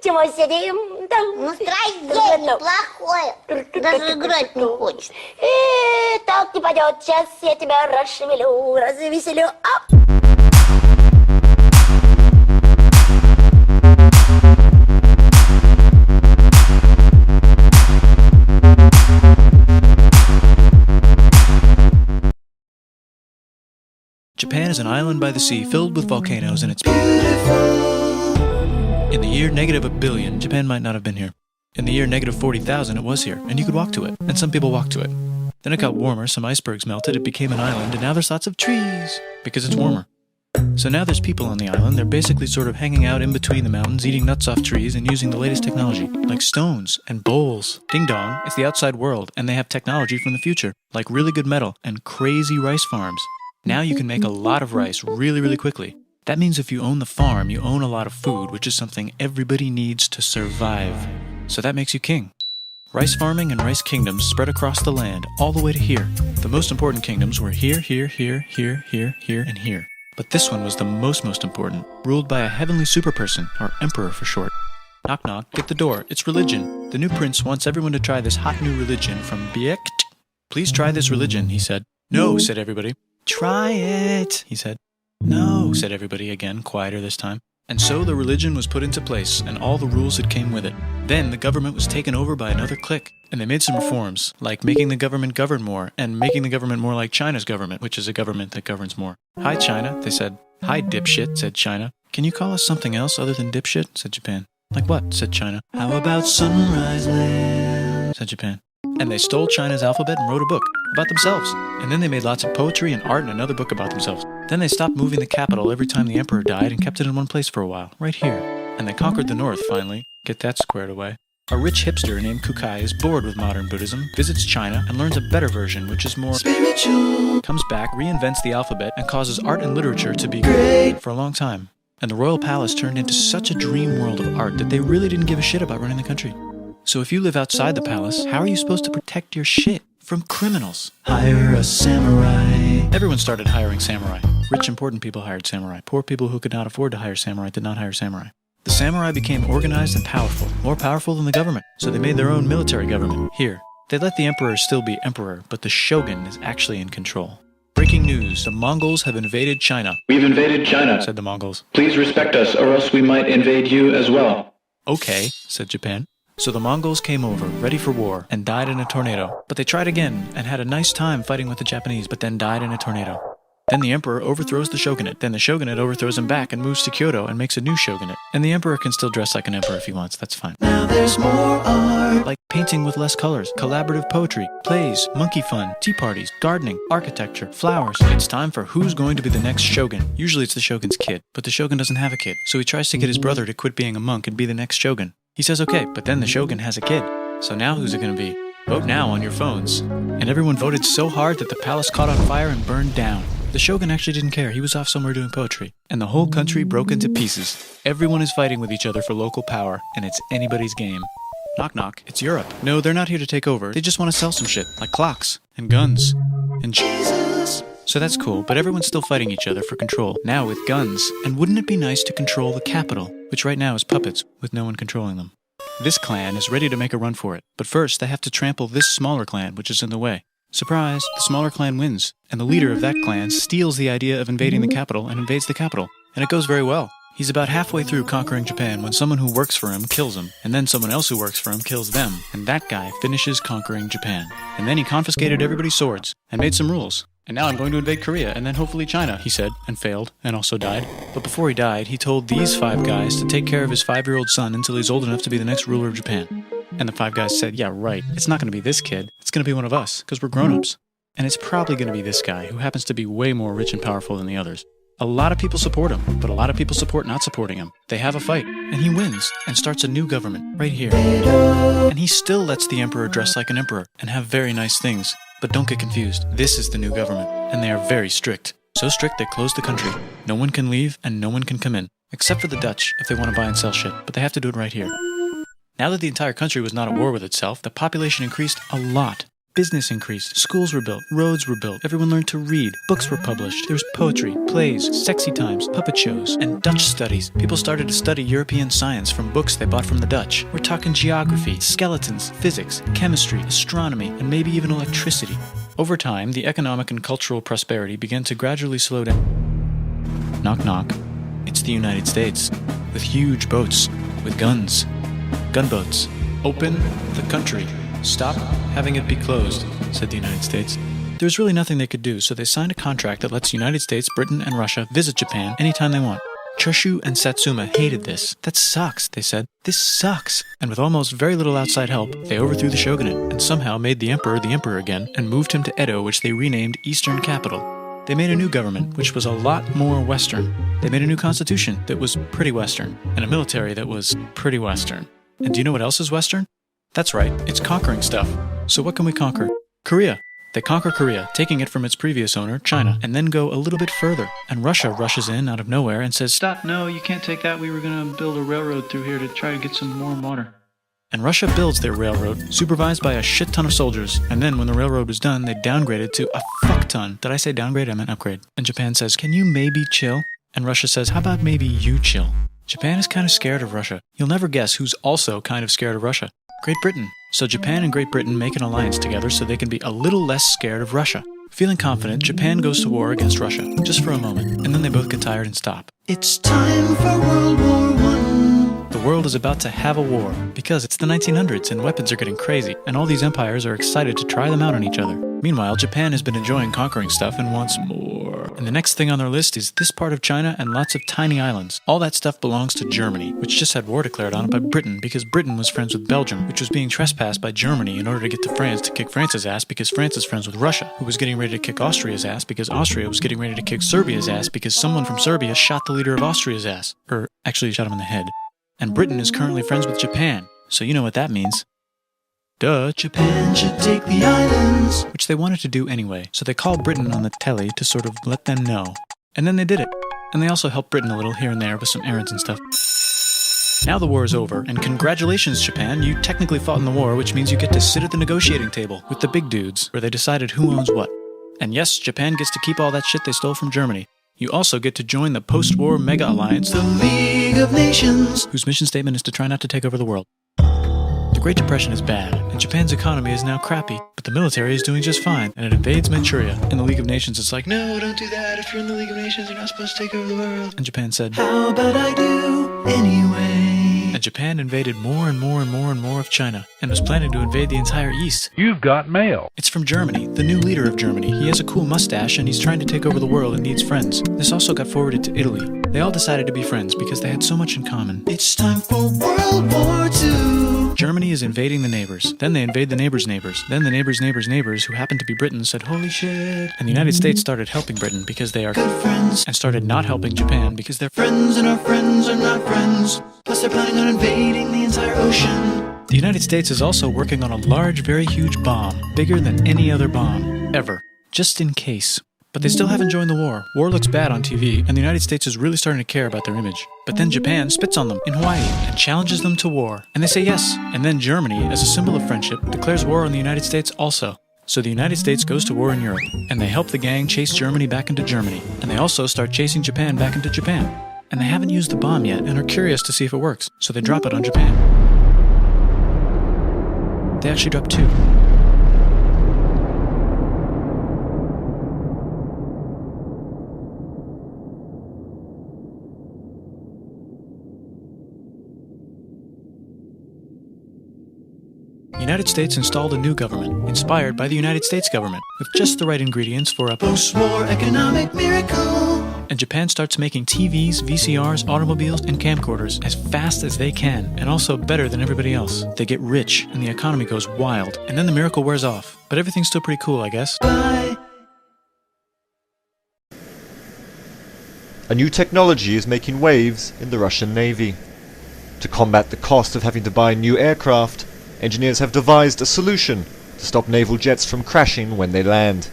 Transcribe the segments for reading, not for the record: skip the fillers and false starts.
Чего сидим? Настроение плохое. Даже играть не хочет. Так не пойдет. Сейчас я тебя расшевелю, развеселю. Japan is an island by the sea filled with volcanoes, and it's beautiful. In the year negative a billion, Japan might not have been here. In the year negative 40,000, it was here, and you could walk to it, and some people walked to it. Then it got warmer, some icebergs melted, it became an island, and now there's lots of trees, because it's warmer. So now there's people on the island. They're basically sort of hanging out in between the mountains, eating nuts off trees, and using the latest technology, like stones and bowls. Ding dong, it's the outside world, and they have technology from the future, like really good metal and crazy rice farms. Now you can make a lot of rice really, really quickly. That means if you own the farm, you own a lot of food, which is something everybody needs to survive. So that makes you king. Rice farming and rice kingdoms spread across the land, all the way to here. The most important kingdoms were here, here, here, here, here, here, and here. But this one was the most important, ruled by a heavenly superperson, or emperor for short. Knock knock, get the door, it's religion. The new prince wants everyone to try this hot new religion from Biekt. Please try this religion, he said. No, said everybody. Try it, he said. No, said everybody again, quieter this time. And so the religion was put into place, and all the rules that came with it. Then the government was taken over by another clique, and they made some reforms, like making the government govern more, and making the government more like China's government, which is a government that governs more. Hi, China, they said. Hi, dipshit, said China. Can you call us something else other than dipshit, said Japan. Like what, said China. How about Sunrise Land, said Japan. And they stole China's alphabet and wrote a book about themselves. And then they made lots of poetry and art and another book about themselves. Then they stopped moving the capital every time the emperor died and kept it in one place for a while, right here. And they conquered the north, finally. Get that squared away. A rich hipster named Kukai is bored with modern Buddhism, visits China, and learns a better version, which is more spiritual. Comes back, reinvents the alphabet, and causes art and literature to be great for a long time. And the royal palace turned into such a dream world of art that they really didn't give a shit about running the country. So if you live outside the palace, how are you supposed to protect your shit from criminals? Hire a samurai. Everyone started hiring samurai. Rich, important people hired samurai. Poor people who could not afford to hire samurai did not hire samurai. The samurai became organized and powerful, more powerful than the government. So they made their own military government. Here, they let the emperor still be emperor, but the shogun is actually in control. Breaking news, the Mongols have invaded China. We've invaded China, said the Mongols. Please respect us, or else we might invade you as well. Okay, said Japan. So the Mongols came over, ready for war, and died in a tornado. But they tried again, and had a nice time fighting with the Japanese, but then died in a tornado. Then the emperor overthrows the shogunate. Then the shogunate overthrows him back and moves to Kyoto and makes a new shogunate. And the emperor can still dress like an emperor if he wants, that's fine. Now there's more art. Like painting with less colors, collaborative poetry, plays, monkey fun, tea parties, gardening, architecture, flowers. It's time for who's going to be the next shogun. Usually it's the shogun's kid, but the shogun doesn't have a kid. So he tries to get his brother to quit being a monk and be the next shogun. He says okay, but then the shogun has a kid. So now who's it going to be? Vote now on your phones. And everyone voted so hard that the palace caught on fire and burned down. The shogun actually didn't care. He was off somewhere doing poetry. And the whole country broke into pieces. Everyone is fighting with each other for local power, and it's anybody's game. Knock knock, it's Europe. No, they're not here to take over. They just want to sell some shit, like clocks, and guns, and Jesus. So that's cool, but everyone's still fighting each other for control, now with guns. And wouldn't it be nice to control the capital, which right now is puppets, with no one controlling them? This clan is ready to make a run for it, but first they have to trample this smaller clan, which is in the way. Surprise, the smaller clan wins, and the leader of that clan steals the idea of invading the capital and invades the capital. And it goes very well. He's about halfway through conquering Japan when someone who works for him kills him, and then someone else who works for him kills them, and that guy finishes conquering Japan. And then he confiscated everybody's swords, and made some rules. And now I'm going to invade Korea, and then hopefully China, he said, and failed, and also died. But before he died, he told these 5 guys to take care of his 5-year-old son until he's old enough to be the next ruler of Japan. And the 5 guys said, yeah, right, it's not going to be this kid, it's going to be one of us, because we're grown-ups. And it's probably going to be this guy, who happens to be way more rich and powerful than the others. A lot of people support him, but a lot of people support not supporting him. They have a fight, and he wins, and starts a new government, right here. And he still lets the emperor dress like an emperor, and have very nice things. But don't get confused, this is the new government, and they are very strict. So strict they closed the country. No one can leave, and no one can come in. Except for the Dutch, if they want to buy and sell shit, but they have to do it right here. Now that the entire country was not at war with itself, the population increased a lot. Business increased, schools were built, roads were built, everyone learned to read, books were published, there was poetry, plays, sexy times, puppet shows, and Dutch studies. People started to study European science from books they bought from the Dutch. We're talking geography, skeletons, physics, chemistry, astronomy, and maybe even electricity. Over time, the economic and cultural prosperity began to gradually slow down. Knock knock. It's the United States, with huge boats, with guns. Gunboats. Open the country. Stop having it be closed, said the United States. There was really nothing they could do, so they signed a contract that lets the United States, Britain, and Russia visit Japan anytime they want. Choshu and Satsuma hated this. That sucks, they said. This sucks. And with almost very little outside help, they overthrew the shogunate and somehow made the emperor again and moved him to Edo, which they renamed Eastern Capital. They made a new government, which was a lot more Western. They made a new constitution that was pretty Western, and a military that was pretty Western. And do you know what else is Western? That's right, it's conquering stuff. So what can we conquer? Korea. They conquer Korea, taking it from its previous owner, China, and then go a little bit further. And Russia rushes in out of nowhere and says, "Stop, no, you can't take that. We were going to build a railroad through here to try to get some warm water." And Russia builds their railroad, supervised by a shit ton of soldiers. And then when the railroad was done, they downgraded to a fuck ton. Did I say downgrade? I meant upgrade. And Japan says, "Can you maybe chill?" And Russia says, "How about maybe you chill?" Japan is kind of scared of Russia. You'll never guess who's also kind of scared of Russia. Great Britain. So Japan and Great Britain make an alliance together so they can be a little less scared of Russia. Feeling confident, Japan goes to war against Russia, just for a moment, and then they both get tired and stop. It's time for World War I. The world is about to have a war, because it's the 1900s and weapons are getting crazy, and all these empires are excited to try them out on each other. Meanwhile, Japan has been enjoying conquering stuff and wants more. And the next thing on their list is this part of China and lots of tiny islands. All that stuff belongs to Germany, which just had war declared on it by Britain because Britain was friends with Belgium, which was being trespassed by Germany in order to get to France to kick France's ass because France is friends with Russia, who was getting ready to kick Austria's ass because Austria was getting ready to kick Serbia's ass because someone from Serbia shot the leader of Austria's ass. Actually shot him in the head. And Britain is currently friends with Japan, so you know what that means. Duh, Japan should take the islands. Which they wanted to do anyway, so they called Britain on the telly to sort of let them know. And then they did it. And they also helped Britain a little here and there with some errands and stuff. Now the war is over, and congratulations, Japan, you technically fought in the war, which means you get to sit at the negotiating table with the big dudes, where they decided who owns what. And yes, Japan gets to keep all that shit they stole from Germany. You also get to join the post-war mega alliance, the League of Nations, whose mission statement is to try not to take over the world. The Great Depression is bad, and Japan's economy is now crappy, but the military is doing just fine, and it invades Manchuria. In the League of Nations, it's like, no, don't do that. If you're in the League of Nations, you're not supposed to take over the world. And Japan said, how about I do anyway? And Japan invaded more and more and more and more of China, and was planning to invade the entire East. You've got mail. It's from Germany, the new leader of Germany. He has a cool mustache, and he's trying to take over the world and needs friends. This also got forwarded to Italy. They all decided to be friends because they had so much in common. It's time for World War II. Germany is invading the neighbors. Then they invade the neighbors' neighbors. Then the neighbors' neighbors' neighbors, who happened to be Britain, said, holy shit. And the United States started helping Britain because they are good friends, and started not helping Japan because they're friends and our friends are not friends. Plus they're planning on invading the entire ocean. The United States is also working on a large, very huge bomb, bigger than any other bomb, ever, just in case. But they still haven't joined the war. War looks bad on TV, and the United States is really starting to care about their image. But then Japan spits on them in Hawaii and challenges them to war. And they say yes. And then Germany, as a symbol of friendship, declares war on the United States also. So the United States goes to war in Europe, and they help the gang chase Germany back into Germany. And they also start chasing Japan back into Japan. And they haven't used the bomb yet and are curious to see if it works. So they drop it on Japan. They actually drop 2. The United States installed a new government, inspired by the United States government, with just the right ingredients for a post-war economic miracle. And Japan starts making TVs, VCRs, automobiles, and camcorders as fast as they can, and also better than everybody else. They get rich, and the economy goes wild, and then the miracle wears off. But everything's still pretty cool, I guess. Bye! A new technology is making waves in the Russian Navy. To combat the cost of having to buy new aircraft, engineers have devised a solution to stop naval jets from crashing when they land.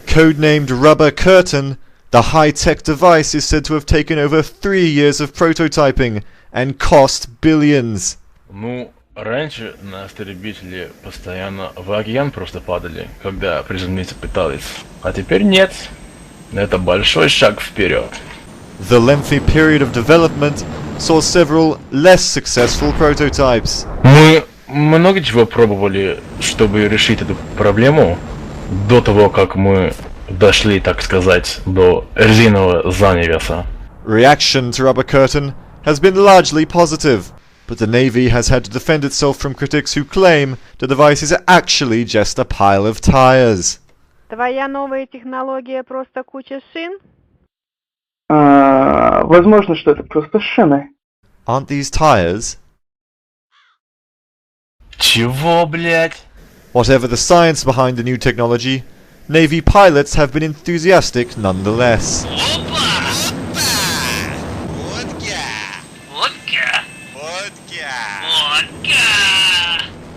Codenamed Rubber Curtain, the high-tech device is said to have taken over 3 years of prototyping and cost billions. Ну, Раньше на истребители постоянно в океан просто падали, когда приземлиться пытались. А теперь нет. Это большой шаг вперед. The lengthy period of development saw several less successful prototypes. Мы много чего пробовали, чтобы решить эту проблему, до того, как мы дошли, так сказать, до резинового занавеса. Reaction to Rubber Curtain has been largely positive, but the Navy has had to defend itself from critics who claim the device is actually just a pile of tires. Твоя новая технология просто куча шин? Возможно, что это просто шины. Aren't these tires? Чего, блять? Whatever the science behind the new technology, Navy pilots have been enthusiastic nonetheless.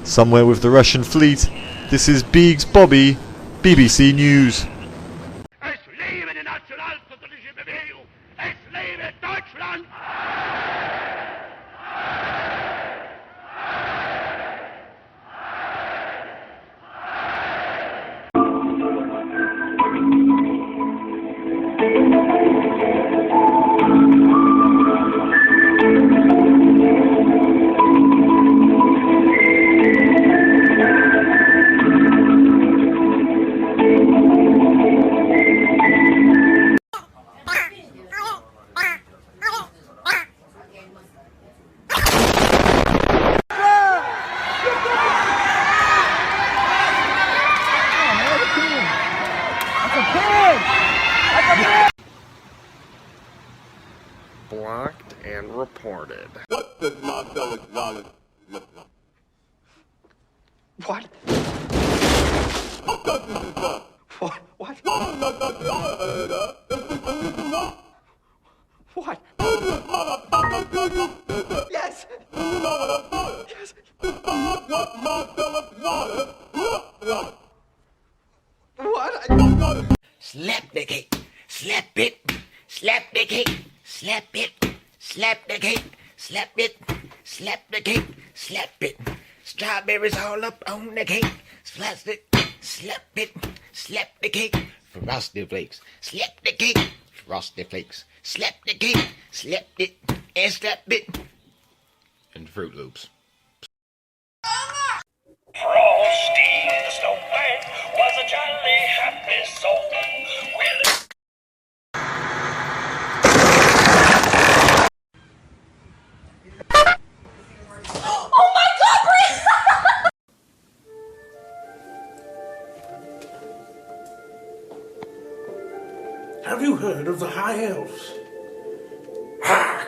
Somewhere with the Russian fleet, this is Biggs Bobby, BBC News. Es lebe die nationalsozialistische Bewegung! Es lebe Deutschland! Blocked and reported. What does Marcel acknowledge? What? What? What? What? Yes! Yes! What? Slap the cake, slap it, slap the cake, slap it, slap the cake, slap it, slap the cake, slap it. Strawberries all up on the cake, slap it, slap it, slap the cake, frosted flakes, slap the cake, frosted flakes, slap the cake, slap it, and slap it, and Fruit Loops. Frosty the Snowman was a jolly happy soul. Have you heard of the High Elves? Ha!